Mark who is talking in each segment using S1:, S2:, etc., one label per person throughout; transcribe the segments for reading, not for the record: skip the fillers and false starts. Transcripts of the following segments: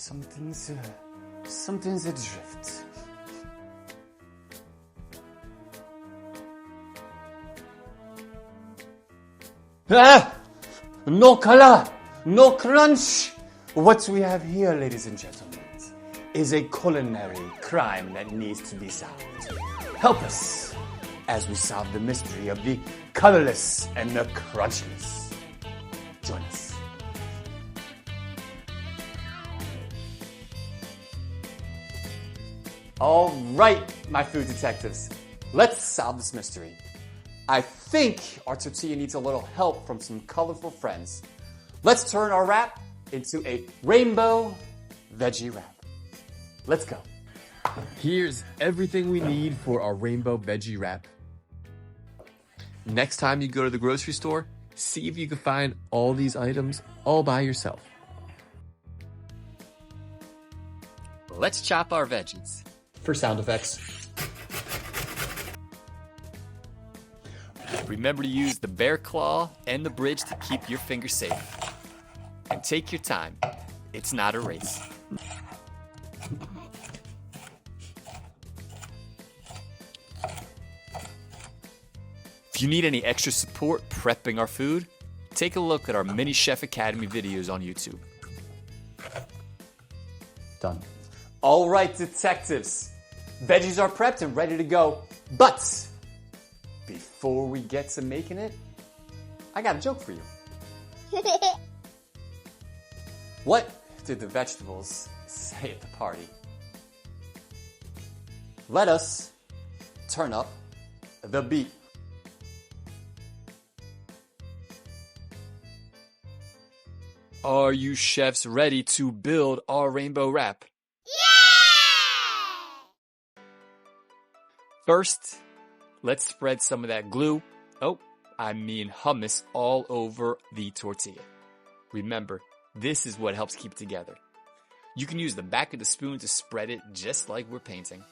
S1: Something's adrift. Ah! No color, no crunch. What we have here, ladies and gentlemen, is a culinary crime that needs to be solved. Help us as we solve the mystery of the colorless and the crunchless. Join us. All right, my food detectives, let's solve this mystery. I think our tortilla needs a little help from some colorful friends. Let's turn our wrap into a rainbow veggie wrap. Let's go.
S2: Here's everything we need for our rainbow veggie wrap. Next time you go to the grocery store, see if you can find all these items all by yourself.
S3: Let's chop our veggies.
S1: For sound effects.
S3: Remember to use the bear claw and the bridge to keep your fingers safe. And take your time. It's not a race. If you need any extra support prepping our food, take a look at our Mini Chef Academy videos on YouTube.
S1: Done. All right, detectives. Veggies are prepped and ready to go. But before we get to making it, I got a joke for you. What did the vegetables say at the party? Let us turn up the beat.
S3: Are you chefs ready to build our rainbow wrap? First, let's spread some of that glue, hummus, all over the tortilla. Remember, this is what helps keep it together. You can use the back of the spoon to spread it just like we're painting.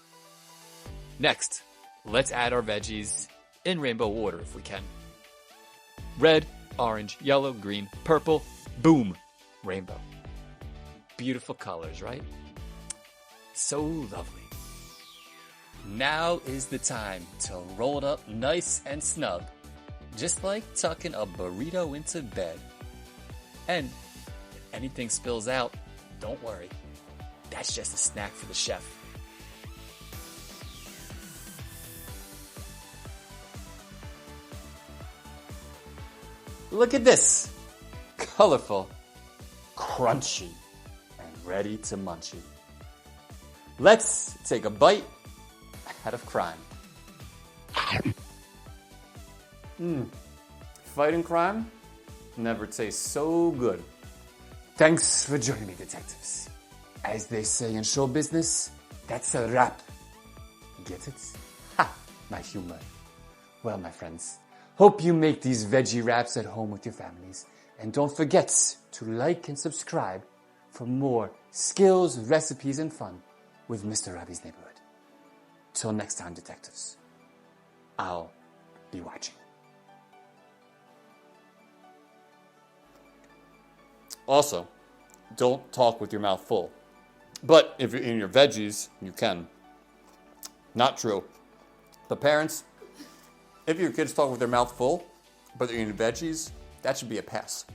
S3: Next, let's add our veggies in rainbow order if we can. Red, orange, yellow, green, purple, boom, rainbow. Beautiful colors, right? So lovely. Now is the time to roll it up nice and snug, just like tucking a burrito into bed. And if anything spills out, don't worry. That's just a snack for the chef.
S1: Look at this. Colorful, crunchy, and ready to munchy. Let's take a bite out of crime. Fighting crime never tastes so good. Thanks for joining me, detectives. As they say in show business, that's a wrap. Get it? Ha! My humor. Well, my friends, hope you make these veggie wraps at home with your families. And don't forget to like and subscribe for more skills, recipes, and fun with Mr. Robbie's Neighborhood. Till next time, detectives, I'll be watching. Also, don't talk with your mouth full. But if you're eating your veggies, you can. Not true. But parents, if your kids talk with their mouth full, but they're eating veggies, that should be a pass.